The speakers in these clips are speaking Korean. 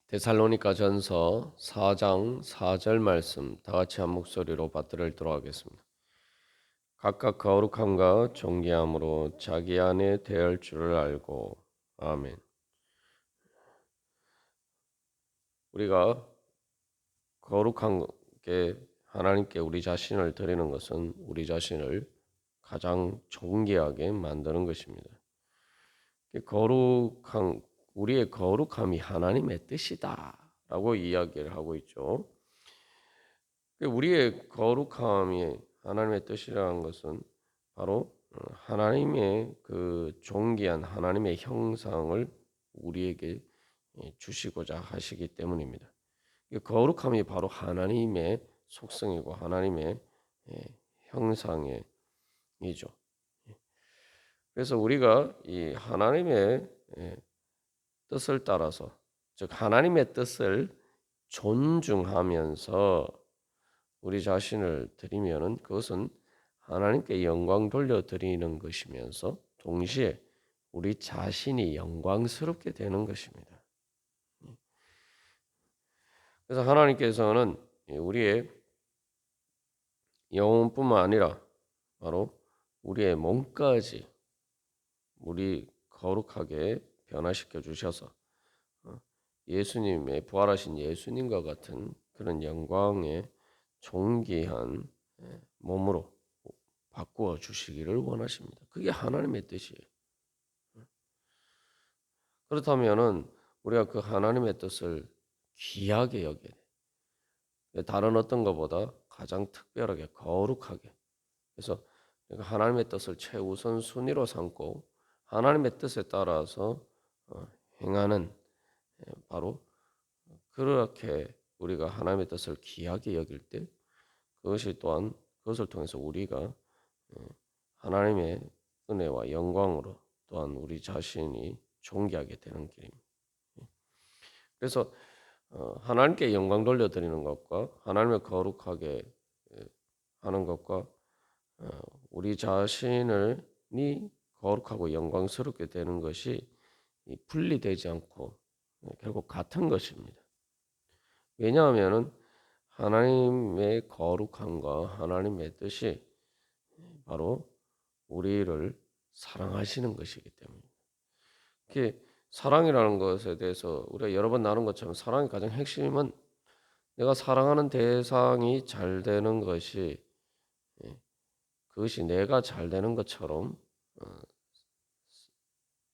데살로니가전서 4장 4절 말씀 다 같이 한 목소리로 받들도록 하겠습니다. 각각 거룩함과 존귀함으로 자기 안에 대할 줄을 알고 아멘. 우리가 거룩하게 하나님께 우리 자신을 드리는 것은 우리 자신을 가장 존귀하게 만드는 것입니다. 거룩한 우리의 거룩함이 하나님의 뜻이다라고 이야기를 하고 있죠. 우리의 거룩함이 하나님의 뜻이라는 것은 바로 하나님의 그 존귀한 하나님의 형상을 우리에게 주시고자 하시기 때문입니다. 거룩함이 바로 하나님의 속성이고 하나님의 형상이죠. 그래서 우리가 이 하나님의 뜻을 따라서, 즉 하나님의 뜻을 존중하면서 우리 자신을 드리면은 그것은 하나님께 영광 돌려 드리는 것이면서 동시에 우리 자신이 영광스럽게 되는 것입니다. 그래서 하나님께서는 우리의 영혼뿐만 아니라 바로 우리의 몸까지 우리 거룩하게 변화시켜 주셔서 예수님의 부활하신 예수님과 같은 그런 영광의 존귀한 몸으로 바꾸어 주시기를 원하십니다. 그게 하나님의 뜻이에요. 그렇다면은 우리가 그 하나님의 뜻을 귀하게 여겨야 돼. 다른 어떤 것보다 가장 특별하게 거룩하게. 그래서 하나님의 뜻을 최우선 순위로 삼고 하나님의 뜻에 따라서 행하는 바로 그렇게 우리가 하나님의 뜻을 귀하게 여길 때 그것이 또한 그것을 통해서 우리가 하나님의 은혜와 영광으로 또한 우리 자신이 존귀하게 되는 길입니다. 그래서 하나님께 영광 돌려드리는 것과 하나님을 거룩하게 하는 것과 우리 자신이 거룩하고 영광스럽게 되는 것이 분리되지 않고 결국 같은 것입니다. 왜냐하면 하나님의 거룩함과 하나님의 뜻이 바로 우리를 사랑하시는 것이기 때문입니다. 특히 사랑이라는 것에 대해서 우리가 여러 번 나눈 것처럼 사랑의 가장 핵심은 내가 사랑하는 대상이 잘 되는 것이 그것이 내가 잘 되는 것처럼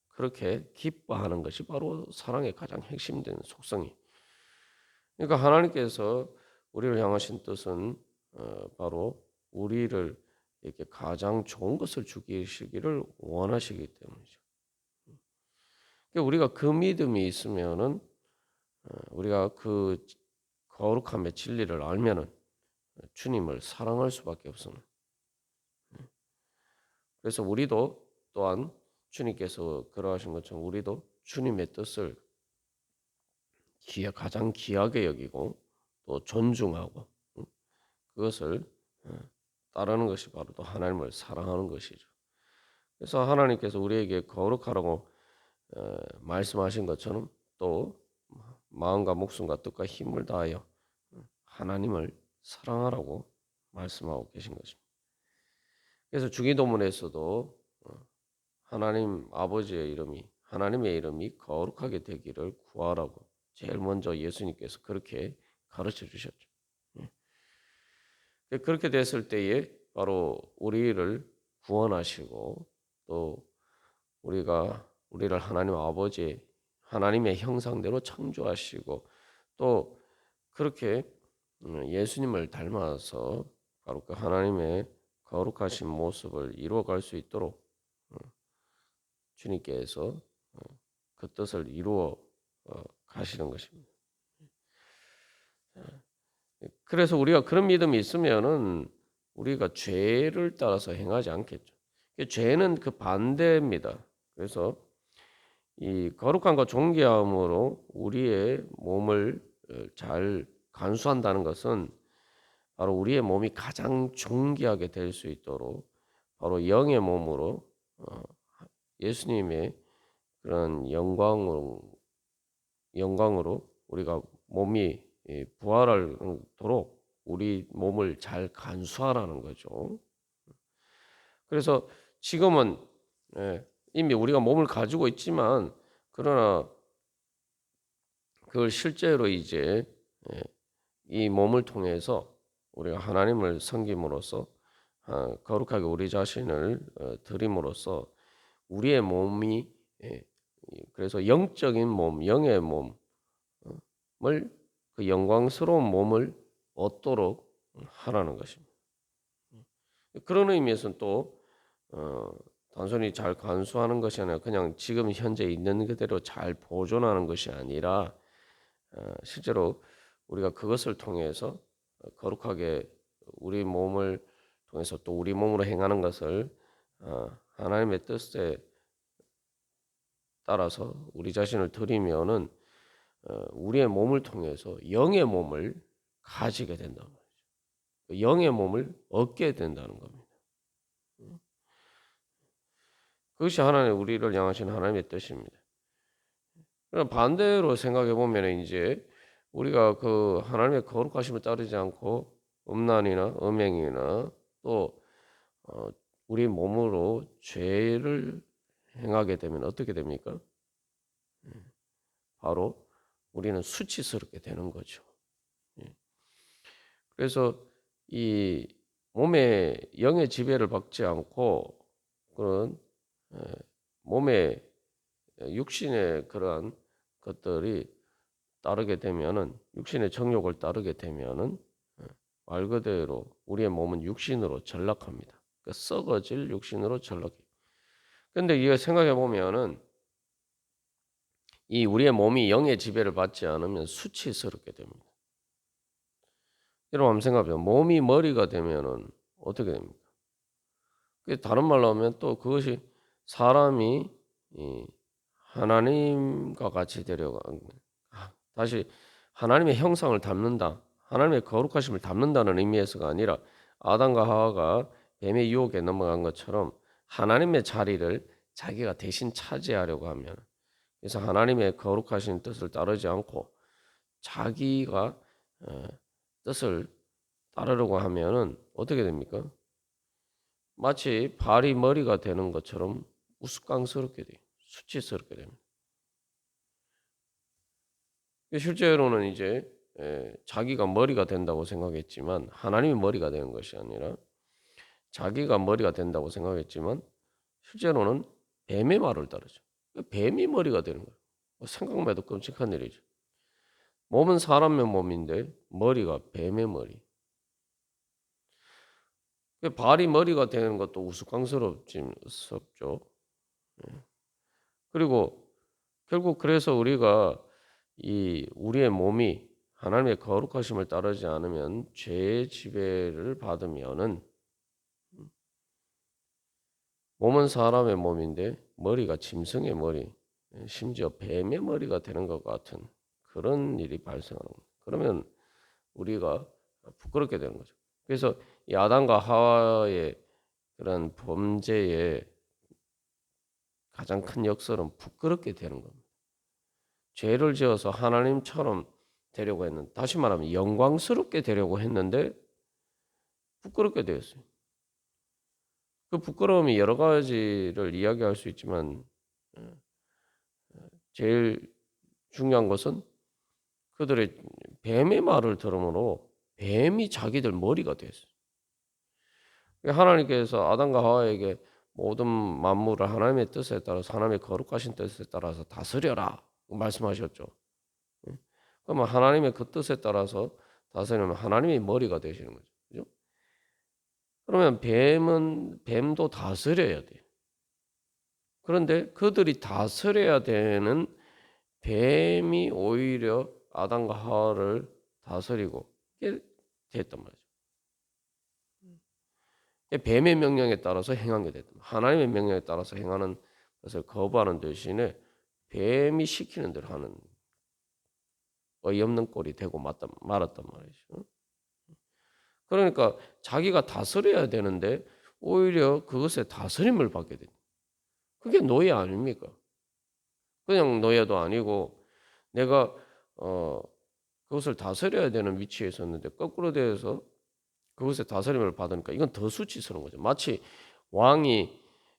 그렇게 기뻐하는 것이 바로 사랑의 가장 핵심된 속성이. 그러니까 하나님께서 우리를 향하신 뜻은 바로 우리를 이렇게 가장 좋은 것을 주시기를 원하시기 때문이죠. 그러니까 우리가 그 믿음이 있으면은 우리가 그 거룩함의 진리를 알면은 주님을 사랑할 수밖에 없습니다. 그래서 우리도 또한 주님께서 그러하신 것처럼 우리도 주님의 뜻을 가장 귀하게 여기고 또 존중하고 그것을 따르는 것이 바로 또 하나님을 사랑하는 것이죠. 그래서 하나님께서 우리에게 거룩하라고 말씀하신 것처럼 또 마음과 목숨과 뜻과 힘을 다하여 하나님을 사랑하라고 말씀하고 계신 것입니다. 그래서 주기도문에서도 하나님 아버지의 이름이 하나님의 이름이 거룩하게 되기를 구하라고 제일 먼저 예수님께서 그렇게 가르쳐 주셨죠. 그렇게 됐을 때에 바로 우리를 구원하시고 또 우리를 하나님 아버지의 하나님의 형상대로 창조하시고 또 그렇게 예수님을 닮아서 바로 그 하나님의 거룩하신 모습을 이루어갈 수 있도록 주님께서 그 뜻을 이루어 가시는 것입니다. 그래서 우리가 그런 믿음이 있으면은 우리가 죄를 따라서 행하지 않겠죠. 죄는 그 반대입니다. 그래서 이 거룩함과 존귀함으로 우리의 몸을 잘 간수한다는 것은 바로 우리의 몸이 가장 존귀하게 될 수 있도록 바로 영의 몸으로 예수님의 그런 영광으로 우리가 몸이 부활하도록 우리 몸을 잘 간수하라는 거죠. 그래서 지금은 이미 우리가 몸을 가지고 있지만 그러나 그걸 실제로 이제 이 몸을 통해서 우리가 하나님을 섬김으로써 거룩하게 우리 자신을 드림으로써 우리의 몸이 그래서 영적인 몸, 영의 몸을 그 영광스러운 몸을 얻도록 하라는 것입니다. 그런 의미에서는 또 단순히 잘 간수하는 것이 아니라 그냥 지금 현재 있는 그대로 잘 보존하는 것이 아니라 실제로 우리가 그것을 통해서 거룩하게 우리 몸을 통해서 또 우리 몸으로 행하는 것을 하나님의 뜻에 따라서 우리 자신을 드리면은 우리의 몸을 통해서 영의 몸을 가지게 된다는 거죠. 영의 몸을 얻게 된다는 겁니다. 그것이 하나님 우리를 향하신 하나님의 뜻입니다. 그럼 반대로 생각해 보면 이제 우리가 그 하나님의 거룩하심을 따르지 않고 음란이나 음행이나 또 우리 몸으로 죄를 행하게 되면 어떻게 됩니까? 바로 우리는 수치스럽게 되는 거죠. 그래서 이 몸의 영의 지배를 받지 않고 그런 몸의 육신의 그러한 것들이 따르게 되면은 육신의 정욕을 따르게 되면은 말 그대로 우리의 몸은 육신으로 전락합니다. 그러니까 썩어질 육신으로 전락해. 근데 이거 생각해 보면은 이 우리의 몸이 영의 지배를 받지 않으면 수치스럽게 됩니다. 여러분 한번 생각해보세요. 몸이 머리가 되면은 어떻게 됩니까? 다른 말로 하면 또 그것이 사람이 하나님과 같이 되려고 다시 하나님의 형상을 담는다. 하나님의 거룩하심을 담는다는 의미에서가 아니라 아담과 하와가 뱀의 유혹에 넘어간 것처럼 하나님의 자리를 자기가 대신 차지하려고 하면 그래서 하나님의 거룩하신 뜻을 따르지 않고 자기가 뜻을 따르려고 하면은 어떻게 됩니까? 마치 발이 머리가 되는 것처럼 우스꽝스럽게 돼요. 수치스럽게 됩니다. 실제로는 이제 자기가 머리가 된다고 생각했지만 하나님이 머리가 되는 것이 아니라 자기가 머리가 된다고 생각했지만 실제로는 뱀의 말을 따르죠. 뱀이 머리가 되는 거예요. 생각만 해도 끔찍한 일이죠. 몸은 사람의 몸인데 머리가 뱀의 머리. 발이 머리가 되는 것도 우스꽝스럽죠. 그리고 결국 그래서 우리가 우리의 몸이 하나님의 거룩하심을 따르지 않으면 죄의 지배를 받으면은 몸은 사람의 몸인데 머리가 짐승의 머리, 심지어 뱀의 머리가 되는 것 같은 그런 일이 발생하는 거예요. 그러면 우리가 부끄럽게 되는 거죠. 그래서 이 아담과 하와의 그런 범죄의 가장 큰 역설은 부끄럽게 되는 겁니다. 죄를 지어서 하나님처럼 되려고 했는데 다시 말하면 영광스럽게 되려고 했는데 부끄럽게 되었어요. 그 부끄러움이 여러 가지를 이야기할 수 있지만 제일 중요한 것은 그들의 뱀의 말을 들음으로 뱀이 자기들 머리가 됐어요. 하나님께서 아담과 하와에게 모든 만물을 하나님의 뜻에 따라서 하나님의 거룩하신 뜻에 따라서 다스려라 말씀하셨죠. 그러면 하나님의 그 뜻에 따라서 다스리면 하나님의 머리가 되시는 거죠. 그죠? 그러면 뱀도 다스려야 돼요. 그런데 그들이 다스려야 되는 뱀이 오히려 아담과 하와를 다스리고 이게 됐단 말이죠. 뱀의 명령에 따라서 행한 게 됐단 말이에요. 하나님의 명령에 따라서 행하는 것을 거부하는 대신에 뱀이 시키는 대로 하는 어이없는 꼴이 되고 말았단 말이죠. 그러니까 자기가 다스려야 되는데 오히려 그것에 다스림을 받게 됩니다. 그게 노예 아닙니까? 그냥 노예도 아니고 내가 그것을 다스려야 되는 위치에 있었는데 거꾸로 되어서 그것의 다스림을 받으니까 이건 더 수치스러운 거죠. 마치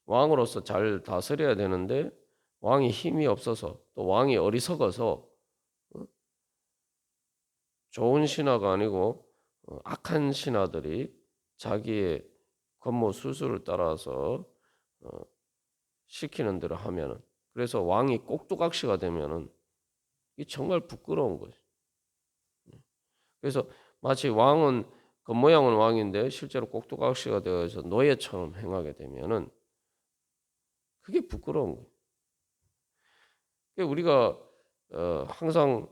왕으로서 잘 다스려야 되는데 왕이 힘이 없어서 또 왕이 어리석어서 좋은 신하가 아니고 악한 신하들이 자기의 권모 술수를 따라서 시키는 대로 하면은 그래서 왕이 꼭두각시가 되면은 이 정말 부끄러운 거죠. 그래서 마치 왕은 겉모양은 왕인데 실제로 꼭두각시가 되어서 노예처럼 행하게 되면은 그게 부끄러운 거예요. 그러니까 우리가 항상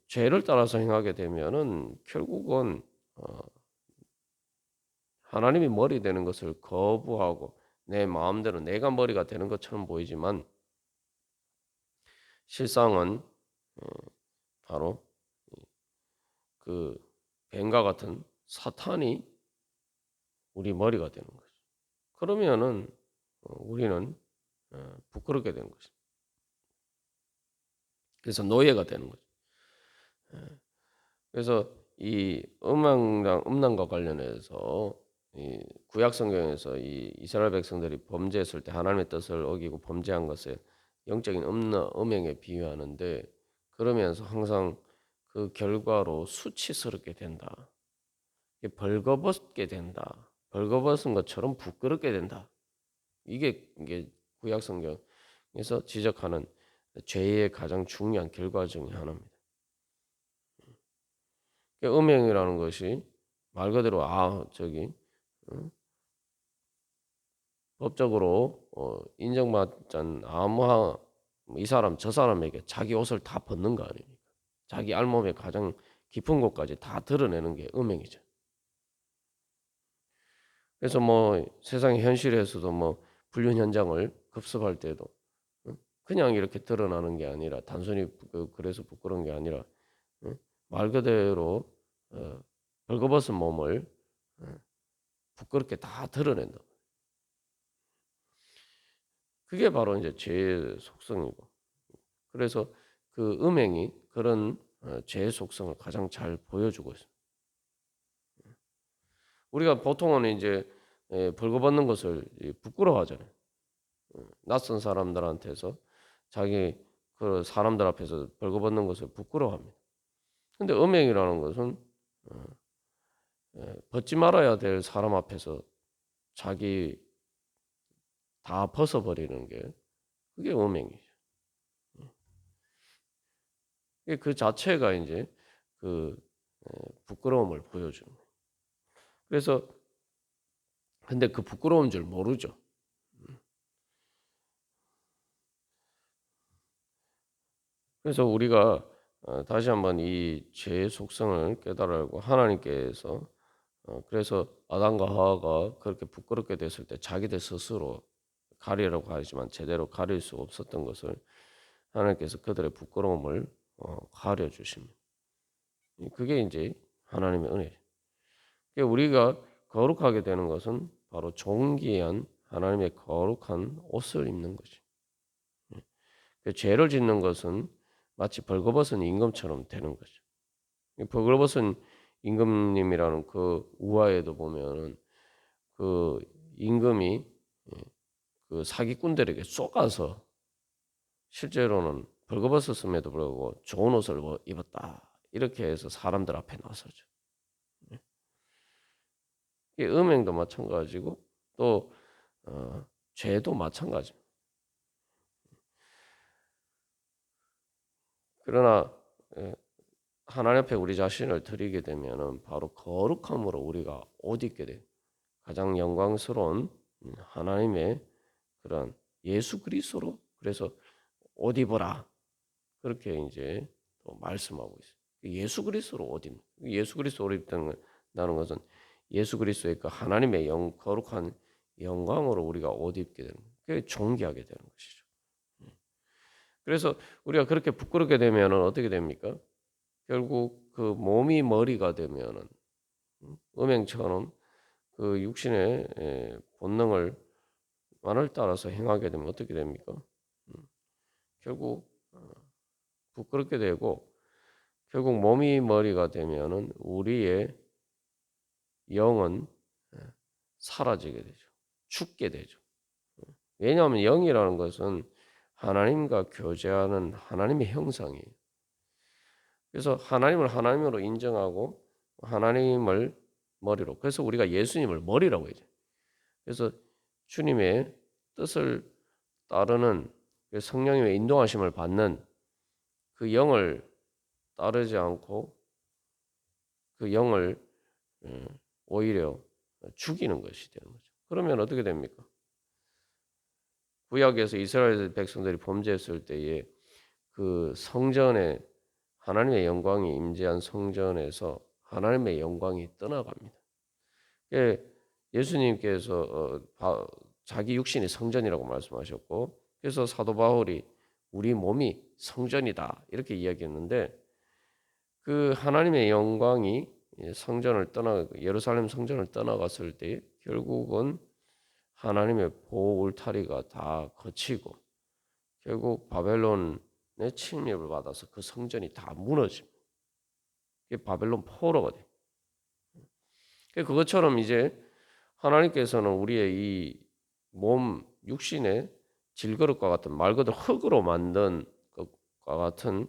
죄를 따라서 행하게 되면은 결국은 하나님이 머리 되는 것을 거부하고 내 마음대로 내가 머리가 되는 것처럼 보이지만 실상은 바로 그 뱀과 같은 사탄이 우리 머리가 되는 거죠. 그러면은 우리는 부끄럽게 되는 것입니다. 그래서 노예가 되는 거죠. 그래서 이 음란과 관련해서 이 구약 성경에서 이 이스라엘 백성들이 범죄했을 때 하나님의 뜻을 어기고 범죄한 것에 영적인 음행에 비유하는데 그러면서 항상 그 결과로 수치스럽게 된다. 벌거벗게 된다. 벌거벗은 것처럼 부끄럽게 된다. 이게 구약 성경에서 지적하는 죄의 가장 중요한 결과 중에 하나입니다. 음행이라는 것이 말 그대로 법적으로 인정받지 않는 이 사람 저 사람에게 자기 옷을 다 벗는 거 아닙니까? 자기 알몸의 가장 깊은 곳까지 다 드러내는 게 음행이죠. 그래서 뭐 세상의 현실에서도 뭐 불륜 현장을 급습할 때도 그냥 이렇게 드러나는 게 아니라 단순히 그래서 부끄러운 게 아니라 말 그대로 벌거벗은 몸을 부끄럽게 다 드러낸다. 그게 바로 이제 죄의 속성이고 그래서 그 음행이 그런 죄의 속성을 가장 잘 보여주고 있습니다. 우리가 보통은 이제 벌거벗는 것을 부끄러워하잖아요. 낯선 사람들한테서 자기 그 사람들 앞에서 벌거벗는 것을 부끄러워합니다. 근데 음행이라는 것은 벗지 말아야 될 사람 앞에서 자기 다 벗어버리는 게 그게 음행이죠. 그 자체가 이제 그 부끄러움을 보여주는 거예요. 그래서 근데 그 부끄러운 줄 모르죠. 그래서 우리가 다시 한번 이 죄의 속성을 깨달으고 하나님께서 그래서 아담과 하와가 그렇게 부끄럽게 됐을 때 자기들 스스로 가리려고 하지만 제대로 가릴 수 없었던 것을 하나님께서 그들의 부끄러움을 가려 주십니다. 그게 이제 하나님의 은혜죠. 그러니까 우리가 거룩하게 되는 것은 바로 존귀한 하나님의 거룩한 옷을 입는 것이. 그 죄를 짓는 것은 마치 벌거벗은 임금처럼 되는 거죠. 벌거벗은 임금님이라는 그 우화에도 보면은 그 임금이 그 사기꾼들에게 쏘가서 실제로는 벌거벗었음에도 불구하고 좋은 옷을 입었다. 이렇게 해서 사람들 앞에 나서죠. 이 음행도 마찬가지고 또 죄도 마찬가지입니다. 그러나 하나님 앞에 우리 자신을 드리게 되면은 바로 거룩함으로 우리가 옷 입게 돼. 가장 영광스러운 하나님의 그런 예수 그리스도로 그래서 옷 입어라. 그렇게 이제 또 말씀하고 있어요. 예수 그리스도로 옷 입는. 예수 그리스도 옷 입다는 것은 예수 그리스도의 그 하나님의 거룩한 영광으로 우리가 옷 입게 되는 거예요. 그게 존귀하게 되는 것이죠. 그래서 우리가 그렇게 부끄럽게 되면은 어떻게 됩니까? 결국 그 몸이 머리가 되면은 음행처럼 그 육신의 본능을 만을 따라서 행하게 되면 어떻게 됩니까? 결국 부끄럽게 되고 결국 몸이 머리가 되면은 우리의 영은 사라지게 되죠. 죽게 되죠. 왜냐하면 영이라는 것은 하나님과 교제하는 하나님의 형상이에요. 그래서 하나님을 하나님으로 인정하고 하나님을 머리로. 그래서 우리가 예수님을 머리라고 해요. 그래서 주님의 뜻을 따르는 성령님의 인도하심을 받는 그 영을 따르지 않고 그 영을 오히려 죽이는 것이 되는 거죠. 그러면 어떻게 됩니까? 구약에서 이스라엘 백성들이 범죄했을 때에 그 성전에 하나님의 영광이 임재한 성전에서 하나님의 영광이 떠나갑니다. 예수님께서 자기 육신이 성전이라고 말씀하셨고, 그래서 사도 바울이 우리 몸이 성전이다 이렇게 이야기했는데, 그 하나님의 영광이 성전을 떠나 예루살렘 성전을 떠나갔을 때 결국은 하나님의 보호 울타리가 다 거치고 결국 바벨론의 침입을 받아서 그 성전이 다 무너집니다. 그게 바벨론 포로가 돼요. 그것처럼 이제 하나님께서는 우리의 이 몸 육신의 질그릇과 같은 말 그대로 흙으로 만든 것과 같은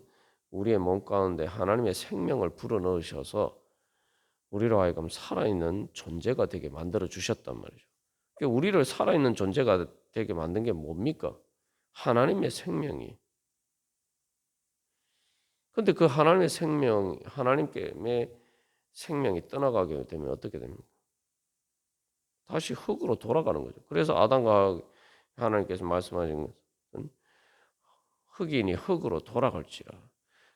우리의 몸 가운데 하나님의 생명을 불어넣으셔서 우리로 하여금 살아있는 존재가 되게 만들어 주셨단 말이죠. 그러니까 우리를 살아있는 존재가 되게 만든 게 뭡니까? 하나님의 생명이. 근데 그 하나님의 생명, 하나님의 생명이 떠나가게 되면 어떻게 됩니까? 다시 흙으로 돌아가는 거죠. 그래서 아담과 하나님께서 말씀하신 것은 흙이니 흙으로 돌아갈지라.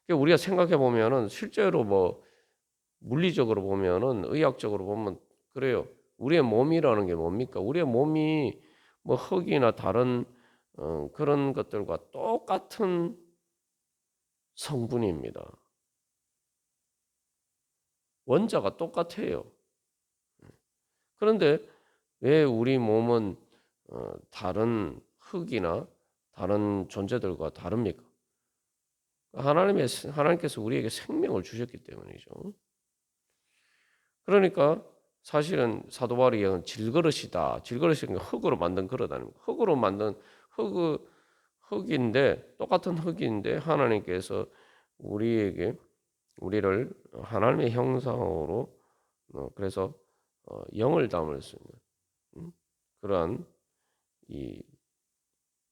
그러니까 우리가 생각해 보면은 실제로 뭐 물리적으로 보면은 의학적으로 보면 그래요. 우리의 몸이라는 게 뭡니까? 우리의 몸이 뭐 흙이나 다른 그런 것들과 똑같은 성분입니다. 원자가 똑같아요. 그런데 왜 우리 몸은 다른 흙이나 다른 존재들과 다릅니까? 하나님께서 우리에게 생명을 주셨기 때문이죠. 그러니까 사실은 사도 바울이 얘기하는 질그릇이다. 질그릇이 흙으로 만든 그릇 아닙니까? 흙으로 만든 흙인데 똑같은 흙인데 하나님께서 우리를 하나님의 형상으로 그래서 영을 담을 수 있는 그러한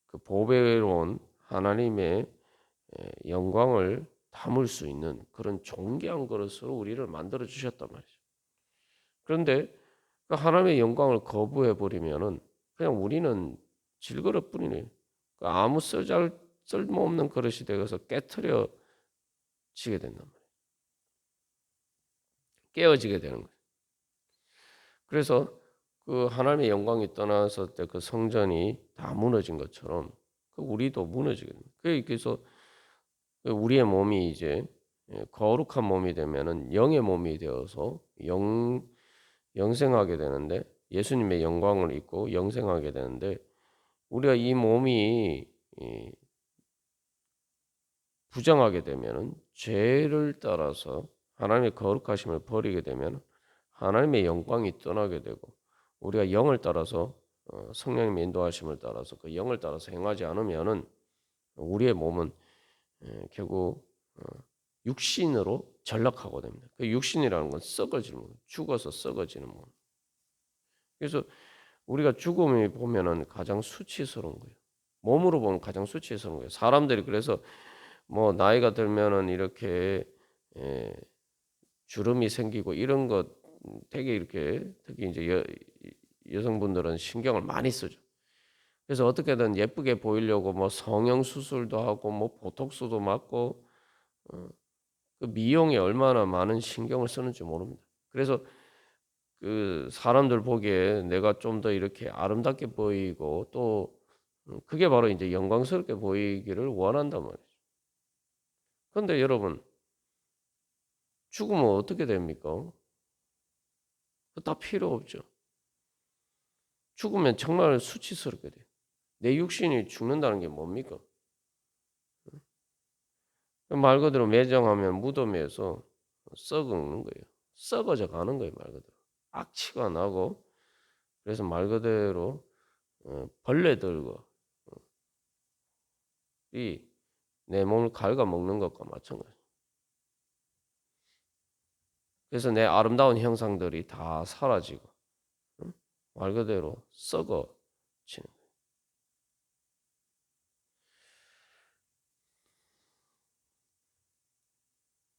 그 보배로운 하나님의 영광을 담을 수 있는 그런 존귀한 그릇으로 우리를 만들어 주셨단 말이죠. 그런데 그 하나님의 영광을 거부해 버리면은 그냥 우리는 질그릇 뿐이네. 아무 쓸모없는 그릇이 되어서 깨트려 지게 된단 말이에요. 깨어지게 되는 거예요. 그래서 그 하나님의 영광이 떠났을 때 그 성전이 다 무너진 것처럼 우리도 무너지게 됩니다. 그래서 우리의 몸이 이제 거룩한 몸이 되면은 영의 몸이 되어서 영생하게 되는데 예수님의 영광을 입고 영생하게 되는데 우리가 이 몸이 부정하게 되면은 죄를 따라서 하나님의 거룩하심을 버리게 되면 하나님의 영광이 떠나게 되고 우리가 영을 따라서 성령님의 인도하심을 따라서 그 영을 따라서 행하지 않으면은 우리의 몸은 결국 육신으로 전락하고 됩니다. 그 육신이라는 건 썩어지는 몸, 죽어서 썩어지는 몸. 그래서 우리가 죽음이 보면은 가장 수치스러운 거예요. 몸으로 보면 가장 수치스러운 거예요. 사람들이 그래서 뭐 나이가 들면은 이렇게 주름이 생기고 이런 것 되게 이렇게 특히 이제 여성분들은 신경을 많이 쓰죠. 그래서 어떻게든 예쁘게 보이려고 뭐 성형 수술도 하고 뭐 보톡스도 맞고 그 미용에 얼마나 많은 신경을 쓰는지 모릅니다. 그래서 그 사람들 보기에 내가 좀 더 이렇게 아름답게 보이고 또 그게 바로 이제 영광스럽게 보이기를 원한단 말이죠. 그런데 여러분 죽으면 어떻게 됩니까? 다 필요 없죠. 죽으면 정말 수치스럽게 돼요. 내 육신이 죽는다는 게 뭡니까? 말 그대로 매장하면 무덤에서 썩는 거예요. 썩어져 가는 거예요, 말 그대로. 악취가 나고 그래서 말 그대로 벌레들과 이 내 몸을 갉아먹는 것과 마찬가지. 그래서 내 아름다운 형상들이 다 사라지고 말 그대로 썩어지는 거예요.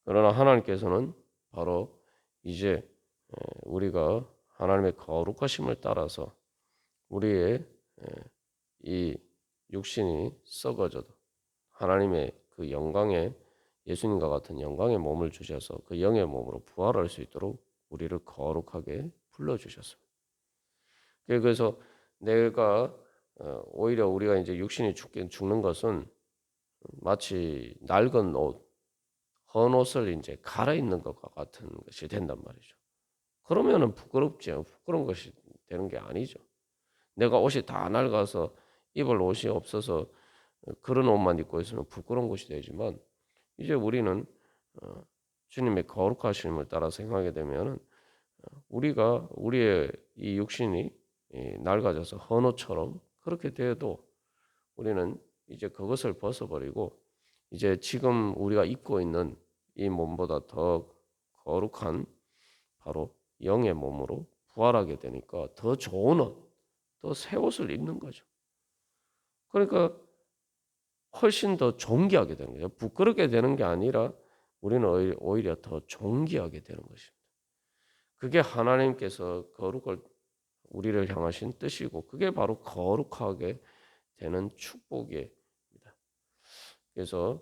그러나 하나님께서는 바로 이제 우리가 하나님의 거룩하심을 따라서 우리의 이 육신이 썩어져도 하나님의 그 영광의 예수님과 같은 영광의 몸을 주셔서 그 영의 몸으로 부활할 수 있도록 우리를 거룩하게 불러주셨습니다. 그래서 내가 오히려 우리가 이제 육신이 죽는 것은 마치 낡은 옷, 헌 옷을 이제 갈아입는 것과 같은 것이 된단 말이죠. 그러면은 부끄럽죠. 부끄러운 것이 되는 게 아니죠. 내가 옷이 다 낡아서 입을 옷이 없어서 그런 옷만 입고 있으면 부끄러운 것이 되지만 이제 우리는 주님의 거룩하심을 따라 생각하게 되면은 우리가 우리의 이 육신이 낡아져서 헌 옷처럼 그렇게 되어도 우리는 이제 그것을 벗어버리고 이제 지금 우리가 입고 있는 이 몸보다 더 거룩한 바로 영의 몸으로 부활하게 되니까 더 좋은 옷, 더 새 옷을 입는 거죠. 그러니까 훨씬 더 존귀하게 되는 거죠. 부끄럽게 되는 게 아니라 우리는 오히려 더 존귀하게 되는 것입니다. 그게 하나님께서 거룩을 우리를 향하신 뜻이고 그게 바로 거룩하게 되는 축복입니다. 그래서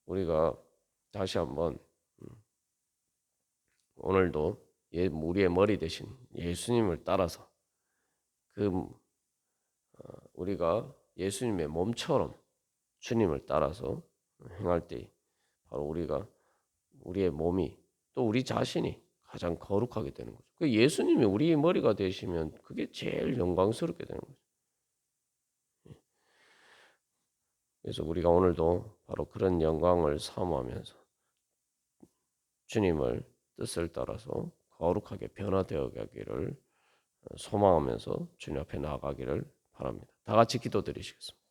우리가 다시 한번 오늘도 우리의 머리 대신 예수님을 따라서 그 우리가 예수님의 몸처럼 주님을 따라서 행할 때 바로 우리가 우리의 몸이 또 우리 자신이 가장 거룩하게 되는 거죠. 그 예수님이 우리의 머리가 되시면 그게 제일 영광스럽게 되는 거죠. 그래서 우리가 오늘도 바로 그런 영광을 사모하면서 주님을 뜻을 따라서 거룩하게 변화되어 가기를 소망하면서 주님 앞에 나아가기를 바랍니다. 다 같이 기도드리시겠습니다.